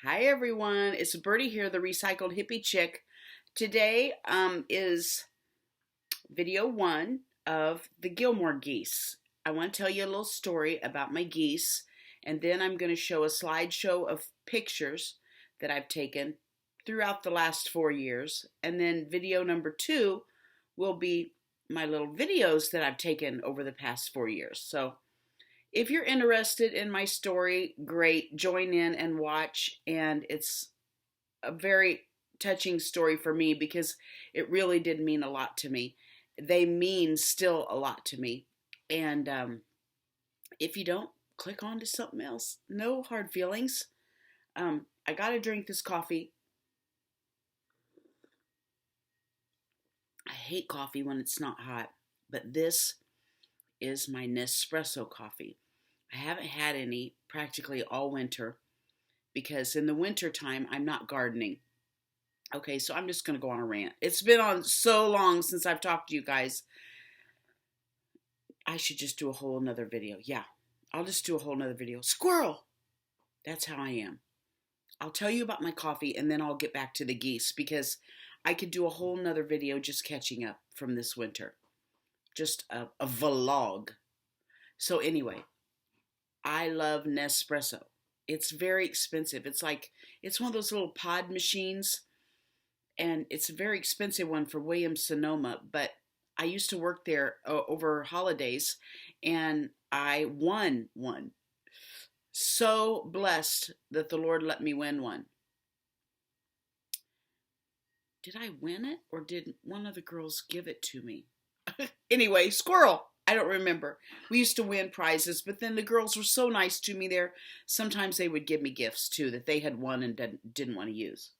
Hi everyone, it's Birdie here, the recycled hippie chick. Today is video one of the Gilmore Geese. I want to tell you a little story about my geese, and then I'm going to show a slideshow of pictures that I've taken throughout the last 4 years. And then video number two will be my little videos that I've taken over the past 4 years. So if you're interested in my story, great, join in and watch. And it's a very touching story for me because it really did mean a lot to me. They mean still a lot to me. And if you don't, click on to something else. No hard feelings. I got to drink this coffee. I hate coffee when it's not hot, but this is my Nespresso coffee. I haven't had any practically all winter because in the winter time I'm not gardening. Okay, so I'm just going to go on a rant. It's been on so long since I've talked to you guys. I should just do a whole nother video. Yeah, I'll just do a whole nother video. Squirrel! That's how I am. I'll tell you about my coffee and then I'll get back to the geese because I could do a whole nother video just catching up from this winter. Just a vlog. So anyway, I love Nespresso. It's very expensive. It's one of those little pod machines, and it's a very expensive one for Williams-Sonoma, but I used to work there over holidays, and I won one. So blessed that the Lord let me win one. Did I win it, or did one of the girls give it to me? Anyway, squirrel. I don't remember. We used to win prizes, but then the girls were so nice to me there. Sometimes they would give me gifts too that they had won and didn't want to use.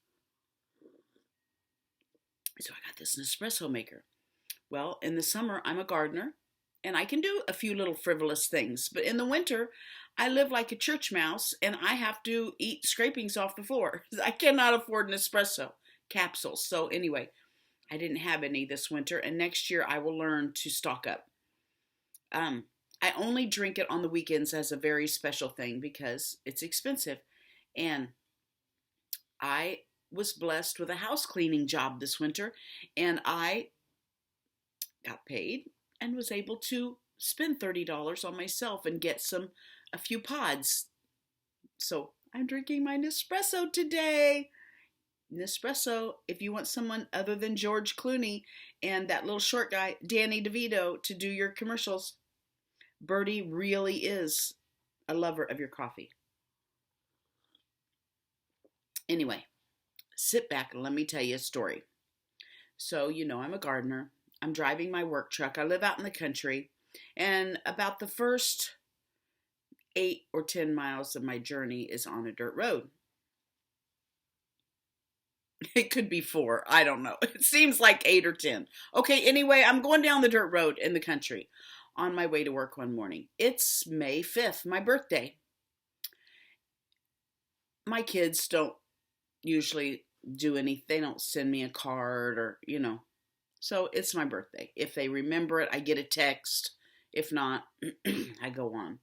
So I got this Nespresso maker. Well, in the summer, I'm a gardener and I can do a few little frivolous things. But in the winter, I live like a church mouse and I have to eat scrapings off the floor. I cannot afford Nespresso capsules. So anyway, I didn't have any this winter, and next year I will learn to stock up. I only drink it on the weekends as a very special thing because it's expensive. And I was blessed with a house cleaning job this winter, and I got paid and was able to spend $30 on myself and get a few pods. So I'm drinking my Nespresso today. Nespresso, if you want someone other than George Clooney and that little short guy, Danny DeVito, to do your commercials, Birdie really is a lover of your coffee. Anyway, sit back and let me tell you a story. So, I'm a gardener. I'm driving my work truck. I live out in the country. And about the first 8 or 10 miles of my journey is on a dirt road. It could be 4. I don't know. It seems like 8 or 10. Okay, anyway, I'm going down the dirt road in the country on my way to work one morning. It's May 5th, my birthday. My kids don't usually do anything. They don't send me a card or. So it's my birthday. If they remember it, I get a text. If not, I go on.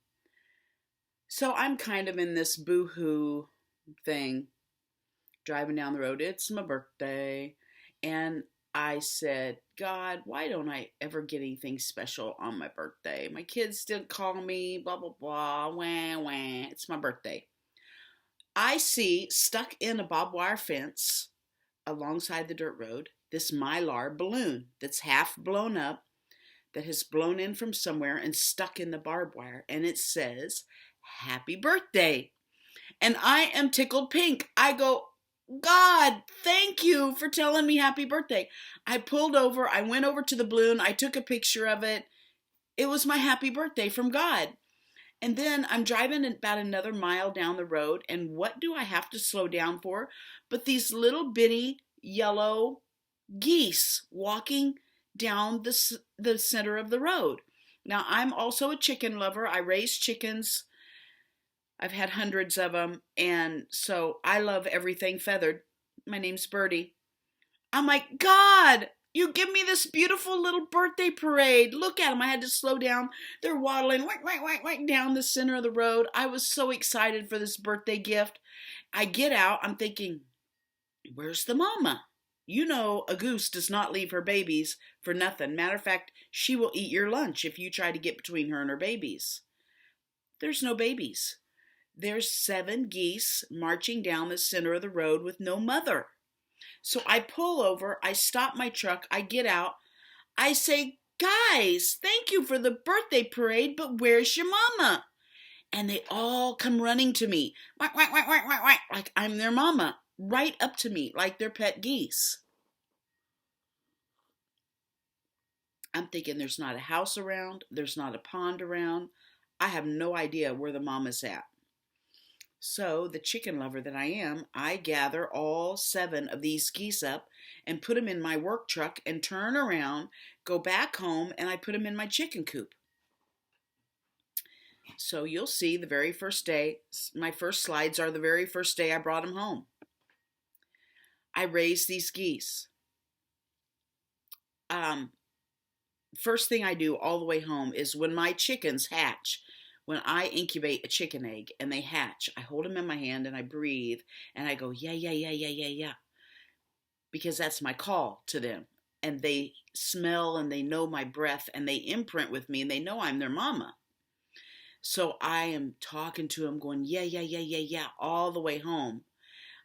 So I'm kind of in this boo-hoo thing. Driving down the road, it's my birthday, and I said, God, why don't I ever get anything special on my birthday? My kids still call me, blah, blah, blah, wah, wah, it's my birthday. I see stuck in a barbed wire fence alongside the dirt road, this Mylar balloon that's half blown up, that has blown in from somewhere and stuck in the barbed wire, and it says, Happy Birthday. And I am tickled pink. I go, God, thank you for telling me happy birthday. I pulled over. I went over to the balloon. I took a picture of it. It was my happy birthday from God. And then I'm driving about another mile down the road. And what do I have to slow down for? But these little bitty yellow geese walking down the center of the road. Now, I'm also a chicken lover. I raise chickens. I've had hundreds of them, and so I love everything feathered. My name's Birdie. I'm like, God, You give me this beautiful little birthday parade. Look at them. I had to slow down. They're waddling right down the center of the road. I was so excited for this birthday gift. I get out. I'm thinking, where's the mama? You know, a goose does not leave her babies for nothing. Matter of fact, she will eat your lunch if you try to get between her and her babies. There's no babies. There's 7 geese marching down the center of the road with no mother. So I pull over, I stop my truck, I get out, I say, guys, thank you for the birthday parade, but where's your mama? And they all come running to me, like I'm their mama, right up to me, like they're pet geese. I'm thinking there's not a house around, there's not a pond around. I have no idea where the mama's at. So, the chicken lover that I am, I gather all 7 of these geese up and put them in my work truck and turn around, go back home, and I put them in my chicken coop. So, you'll see the very first day, my first slides are the very first day I brought them home. I raised these geese. First thing I do all the way home is when my chickens hatch, when I incubate a chicken egg and they hatch, I hold them in my hand and I breathe and I go, yeah. Because that's my call to them. And they smell and they know my breath and they imprint with me and they know I'm their mama. So I am talking to them going, yeah, all the way home.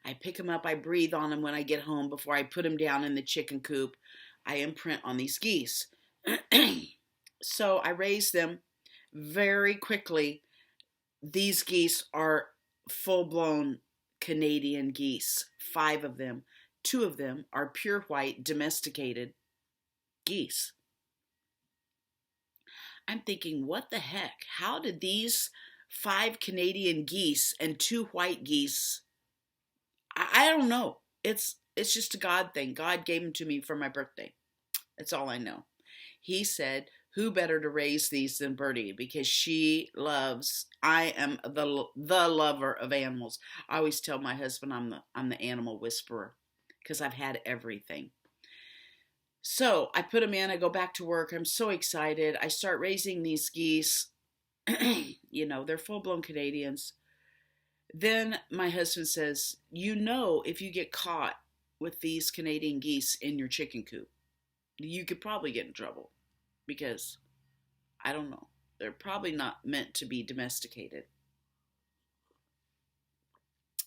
I pick them up, I breathe on them when I get home before I put them down in the chicken coop. I imprint on these geese. So I raise them very quickly. These geese are full-blown Canadian geese, 5 of them. 2 of them are pure white domesticated geese. I'm thinking, what the heck? How did these 5 Canadian geese and 2 white geese, I don't know. It's just a God thing. God gave them to me for my birthday. That's all I know. He said, who better to raise these than Birdie? Because I am the lover of animals. I always tell my husband I'm the animal whisperer because I've had everything. So I put them in, I go back to work. I'm so excited. I start raising these geese. You know, they're full-blown Canadians. Then my husband says, you know, if you get caught with these Canadian geese in your chicken coop, you could probably get in trouble because, I don't know, they're probably not meant to be domesticated.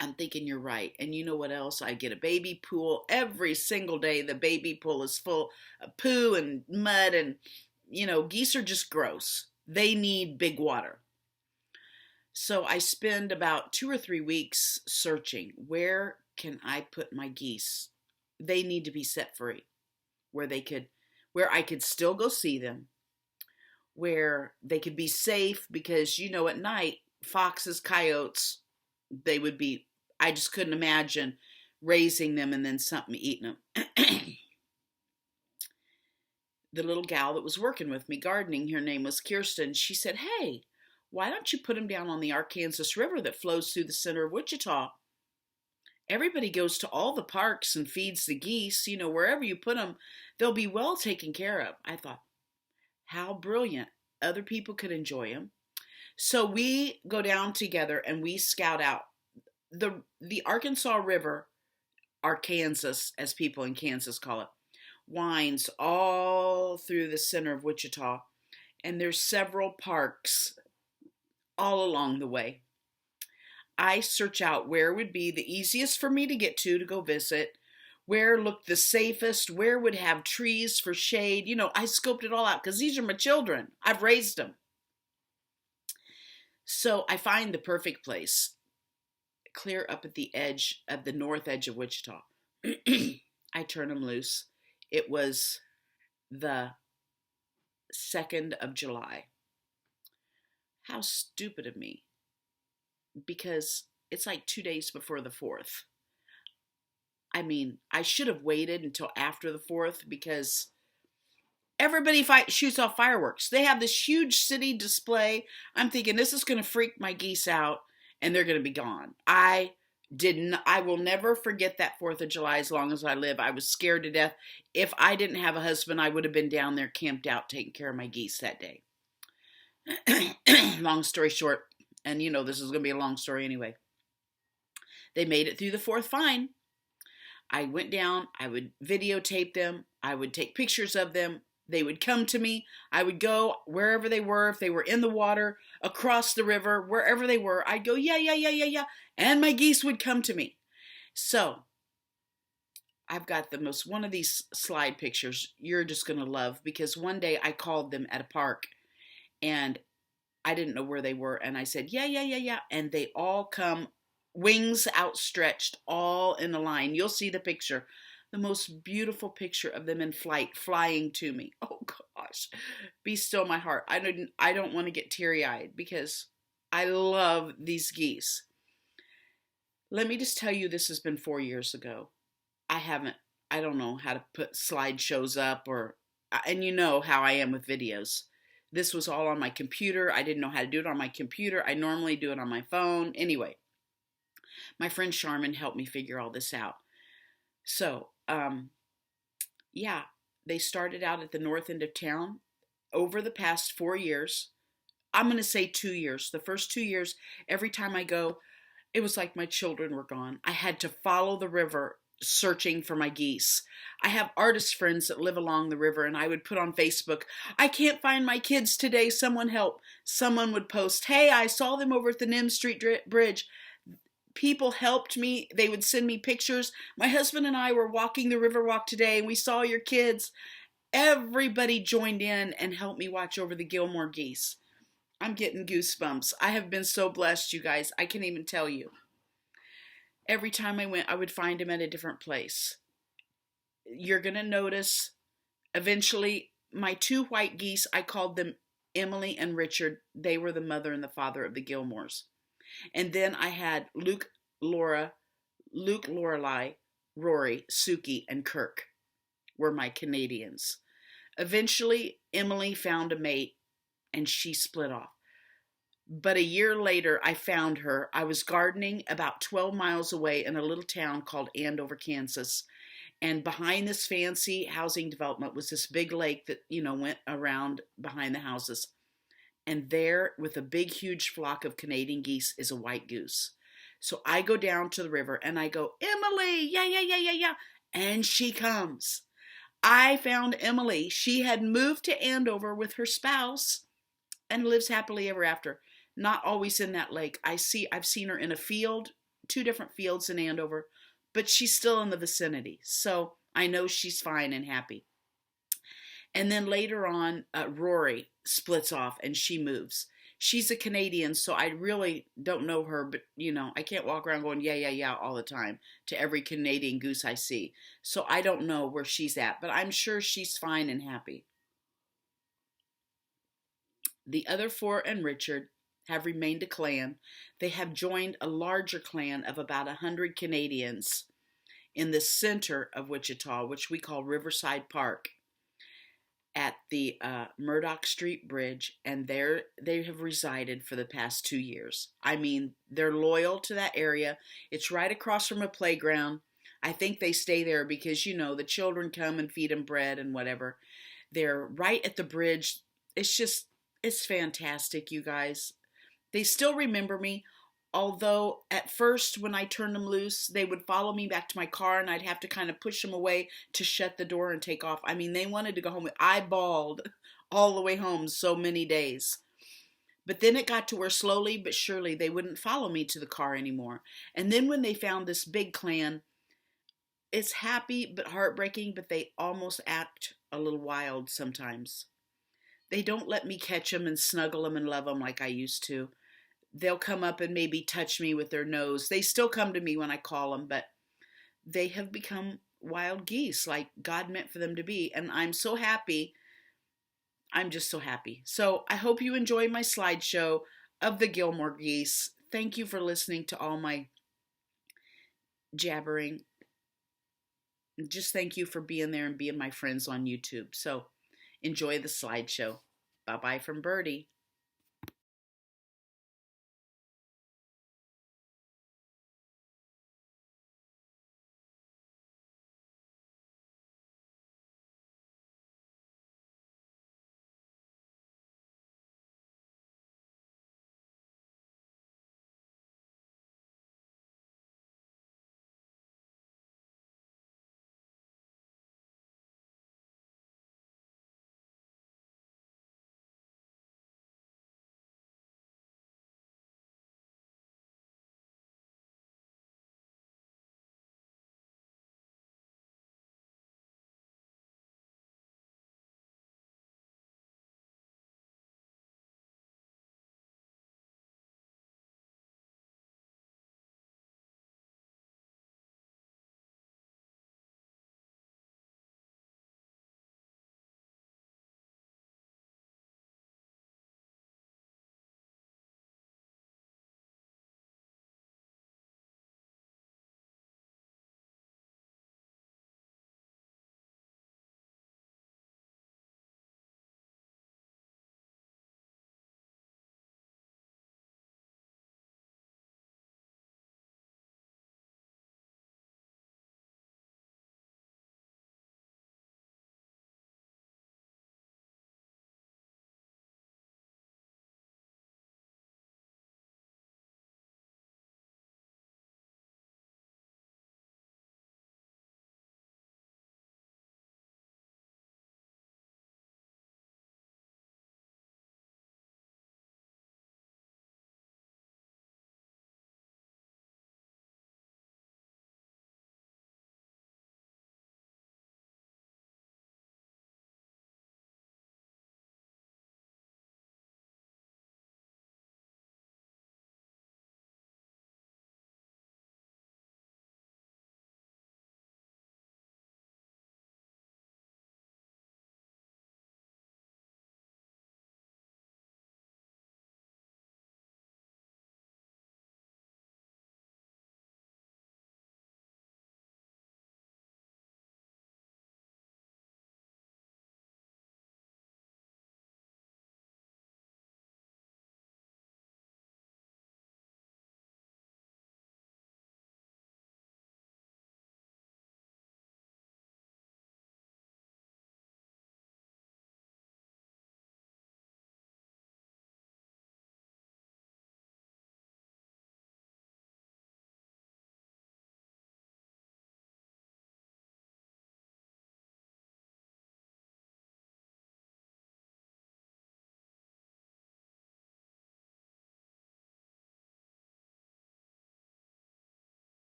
I'm thinking you're right. And you know what else? I get a baby pool every single day. The baby pool is full of poo and mud and, you know, geese are just gross. They need big water. So I spend about 2 or 3 weeks searching. Where can I put my geese? They need to be set free. Where I could still go see them, where they could be safe because, you know, at night, foxes, coyotes, I just couldn't imagine raising them and then something eating them. The little gal that was working with me gardening, her name was Kirsten, she said, hey, why don't you put them down on the Arkansas River that flows through the center of Wichita? Everybody goes to all the parks and feeds the geese. You know, wherever you put them, they'll be well taken care of. I thought, how brilliant. Other people could enjoy them. So we go down together and we scout out. The Arkansas River, Arkansas, as people in Kansas call it, winds all through the center of Wichita. And there's several parks all along the way. I search out where would be the easiest for me to get to go visit, where looked the safest, where would have trees for shade. You know, I scoped it all out because these are my children. I've raised them. So I find the perfect place, clear up at the edge of the north edge of Wichita. I turn them loose. It was the 2nd of July. How stupid of me. Because it's like 2 days before the 4th. I mean, I should have waited until after the 4th because everybody shoots off fireworks. They have this huge city display. I'm thinking this is going to freak my geese out and they're going to be gone. I I will never forget that 4th of July as long as I live. I was scared to death. If I didn't have a husband, I would have been down there camped out taking care of my geese that day. Long story short, and this is going to be a long story anyway. They made it through the 4th fine. I went down, I would videotape them, I would take pictures of them. They would come to me. I would go wherever they were. If they were in the water, across the river, wherever they were, I'd go, yeah, yeah, yeah, yeah, yeah. And my geese would come to me. So I've got one of these slide pictures you're just going to love, because one day I called them at a park and I didn't know where they were. And I said, yeah, yeah, yeah, yeah. And they all come, wings outstretched, all in a line. You'll see the picture. The most beautiful picture of them in flight, flying to me. Oh gosh, be still my heart. I don't want to get teary-eyed because I love these geese. Let me just tell you, this has been 4 years ago. I don't know how to put slideshows up, and you know how I am with videos. This was all on my computer. I didn't know how to do it on my computer. I normally do it on my phone. Anyway, my friend Charmin helped me figure all this out. So, yeah, they started out at the north end of town. Over the past 4 years, I'm going to say 2 years. The first 2 years, every time I go, it was like my children were gone. I had to follow the river searching for my geese. I have artist friends that live along the river, and I would put on Facebook, I can't find my kids today, someone help. Someone would post, hey, I saw them over at the Nim Street Bridge. People helped me. They would send me pictures. My husband and I were walking the river walk today and we saw your kids. Everybody joined in and helped me watch over the Gilmore geese. I'm getting goosebumps. I have been so blessed, you guys. I can't even tell you. Every time I went, I would find them at a different place. You're going to notice eventually my 2 white geese, I called them Emily and Richard. They were the mother and the father of the Gilmores. And then I had Luke, Lorelei, Rory, Suki, and Kirk were my Canadians. Eventually, Emily found a mate and she split off. But a year later, I found her. I was gardening about 12 miles away in a little town called Andover, Kansas. And behind this fancy housing development was this big lake that, went around behind the houses. And there, with a big, huge flock of Canadian geese, is a white goose. So I go down to the river and I go, Emily, yeah, yeah, yeah, yeah, yeah. And she comes. I found Emily. She had moved to Andover with her spouse and lives happily ever after. Not always in that lake. I've seen her in a field, 2 different fields in Andover, but she's still in the vicinity. So I know she's fine and happy. And then later on, Rory splits off and she moves. She's a Canadian, so I really don't know her, but I can't walk around going, yeah, yeah, yeah, all the time to every Canadian goose I see. So I don't know where she's at, but I'm sure she's fine and happy. The other 4 and Richard have remained a clan. They have joined a larger clan of about 100 Canadians in the center of Wichita, which we call Riverside Park, at the Murdoch Street Bridge, and there they have resided for the past 2 years. I mean, they're loyal to that area. It's right across from a playground. I think they stay there because, the children come and feed them bread and whatever. They're right at the bridge. It's fantastic, you guys. They still remember me, although at first when I turned them loose, they would follow me back to my car and I'd have to kind of push them away to shut the door and take off. I mean, they wanted to go home. I bawled all the way home so many days. But then it got to where slowly but surely they wouldn't follow me to the car anymore. And then when they found this big clan, it's happy but heartbreaking, but they almost act a little wild sometimes. They don't let me catch them and snuggle them and love them like I used to. They'll come up and maybe touch me with their nose. They still come to me when I call them, but they have become wild geese like God meant for them to be. And I'm so happy. I'm just so happy. So I hope you enjoy my slideshow of the Gilmore geese. Thank you for listening to all my jabbering. Just thank you for being there and being my friends on YouTube. So enjoy the slideshow. Bye-bye from Birdie.